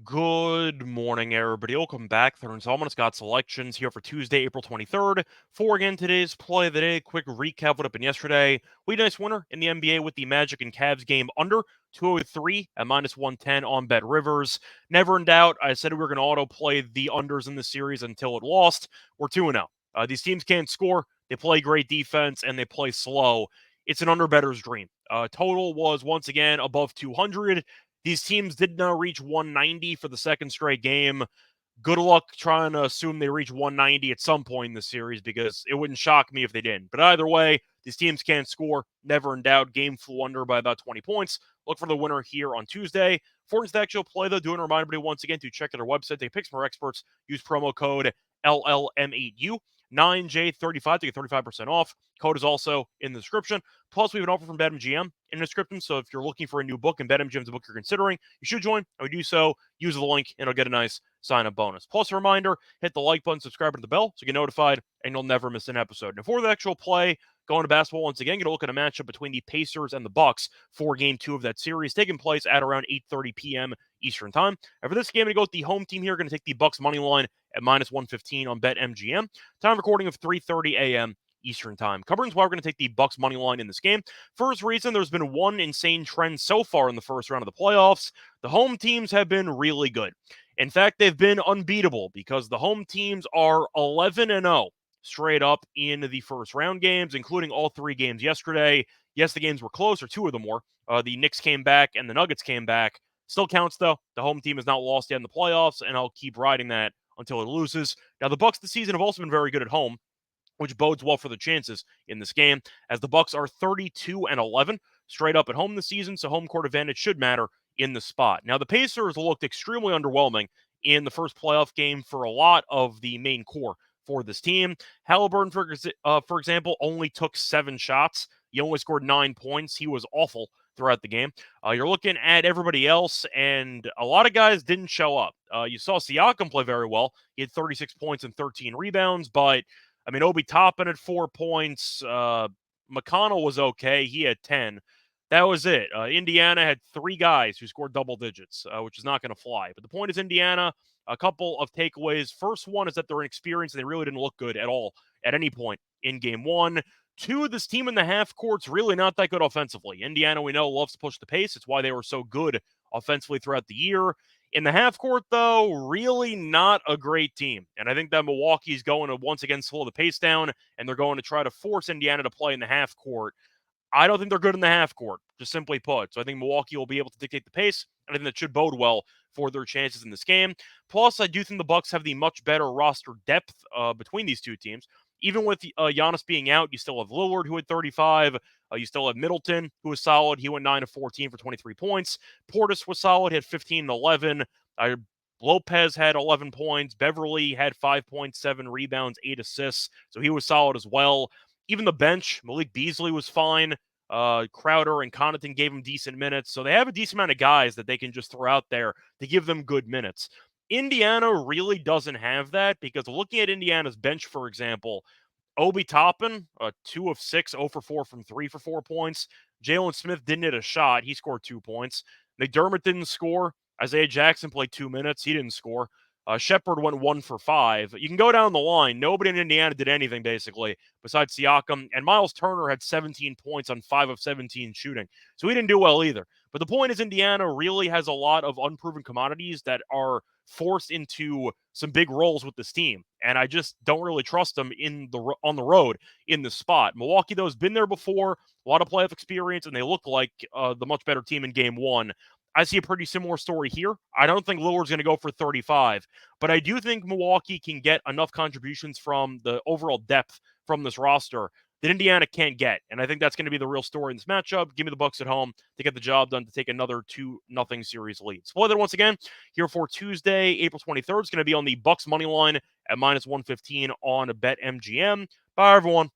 Good morning, everybody. Welcome back. Third installment of Scott's Selections here for Tuesday, April 23rd. For again today's play of the day, quick recap of what happened yesterday. We had a nice winner in the NBA with the Magic and Cavs game under 203 at -110 on Bet Rivers. Never in doubt, I said we were going to auto play the unders in the series until it lost. We're 2-0. These teams can't score. They play great defense and they play slow. It's an under better's dream. Total was once again above 200. These teams did not reach 190 for the second straight game. Good luck trying to assume they reach 190 at some point in the series because it wouldn't shock me if they didn't. But either way, these teams can't score. Never in doubt. Game flew under by about 20 points. Look for the winner here on Tuesday. For the actual play, though, do want to remind everybody once again to check out our website. Take picks from our experts. Use promo code LLM8U. 9J35 to get 35% off. Code is also in the description. Plus, we have an offer from BetMGM in the description. So if you're looking for a new book and BetMGM is a book you're considering, you should join. And we do so. Use the link and it'll get a nice sign-up bonus. Plus, a reminder, hit the like button, subscribe to the bell so you get notified and you'll never miss an episode. And for the actual play, going to basketball once again, going to look at a matchup between the Pacers and the Bucks for Game 2 of that series, taking place at around 8:30 p.m. Eastern Time. And for this game, I'm going to go with the home team here. Going to take the Bucks money line at -115 on BetMGM. Time recording of 3:30 a.m. Eastern Time. Covering why we're going to take the Bucks money line in this game. First reason, there's been one insane trend so far in the first round of the playoffs. The home teams have been really good. In fact, they've been unbeatable because the home teams are 11-0 straight up in the first round games, including all three games yesterday. Yes, the games were close, or two of them were. The Knicks came back and the Nuggets came back. Still counts, though. The home team has not lost yet in the playoffs, and I'll keep riding that until it loses. Now, the Bucks this season have also been very good at home, which bodes well for the chances in this game, as the Bucks are 32-11 straight up at home this season, so home court advantage should matter in the spot. Now, the Pacers looked extremely underwhelming in the first playoff game for a lot of the main core for this team. Halliburton, for example, only took 7 shots. He only scored 9 points. He was awful throughout the game. You're looking at everybody else, and a lot of guys didn't show up. You saw Siakam play very well. He had 36 points and 13 rebounds, but I mean, Obi Toppin had 4 points. McConnell was okay. He had 10. That was it. Indiana had 3 guys who scored double digits, which is not going to fly. But the point is, Indiana, a couple of takeaways. First one is that they're inexperienced and they really didn't look good at all at any point in game 1. 2, this team in the half court's really not that good offensively. Indiana, we know, loves to push the pace. It's why they were so good offensively throughout the year. In the half court, though, really not a great team. And I think that Milwaukee's going to once again slow the pace down, and they're going to try to force Indiana to play in the half court. I don't think they're good in the half court, just simply put. So I think Milwaukee will be able to dictate the pace, and I think that should bode well for their chances in this game. Plus, I do think the Bucks have the much better roster depth between these two teams. Even with Giannis being out, you still have Lillard, who had 35. You still have Middleton, who was solid. He went 9 of 14 for 23 points. Portis was solid. He had 15 and 11. Lopez had 11 points. Beverly had 5.7 rebounds, 8 assists. So he was solid as well. Even the bench, Malik Beasley was fine. Crowder and Connaughton gave him decent minutes. So they have a decent amount of guys that they can just throw out there to give them good minutes. Indiana really doesn't have that because looking at Indiana's bench, for example, Obi Toppin, 2 of 6, 0 for 4 from 3 for 4 points. Jalen Smith didn't hit a shot. He scored 2 points. McDermott didn't score. Isaiah Jackson played 2 minutes. He didn't score. Shepard went 1 for 5. You can go down the line. Nobody in Indiana did anything, basically, besides Siakam. And Miles Turner had 17 points on 5 of 17 shooting. So he didn't do well either. But the point is, Indiana really has a lot of unproven commodities that are forced into some big roles with this team. And I just don't really trust them on the road in this spot. Milwaukee, though, has been there before, a lot of playoff experience, and they look like the much better team in game 1. I see a pretty similar story here. I don't think Lillard's going to go for 35, but I do think Milwaukee can get enough contributions from the overall depth from this roster that Indiana can't get. And I think that's going to be the real story in this matchup. Give me the Bucks at home to get the job done to take another 2-0 series lead. Spoiler once again, here for Tuesday, April 23rd, is going to be on the Bucks money line at -115 on BetMGM. Bye, everyone.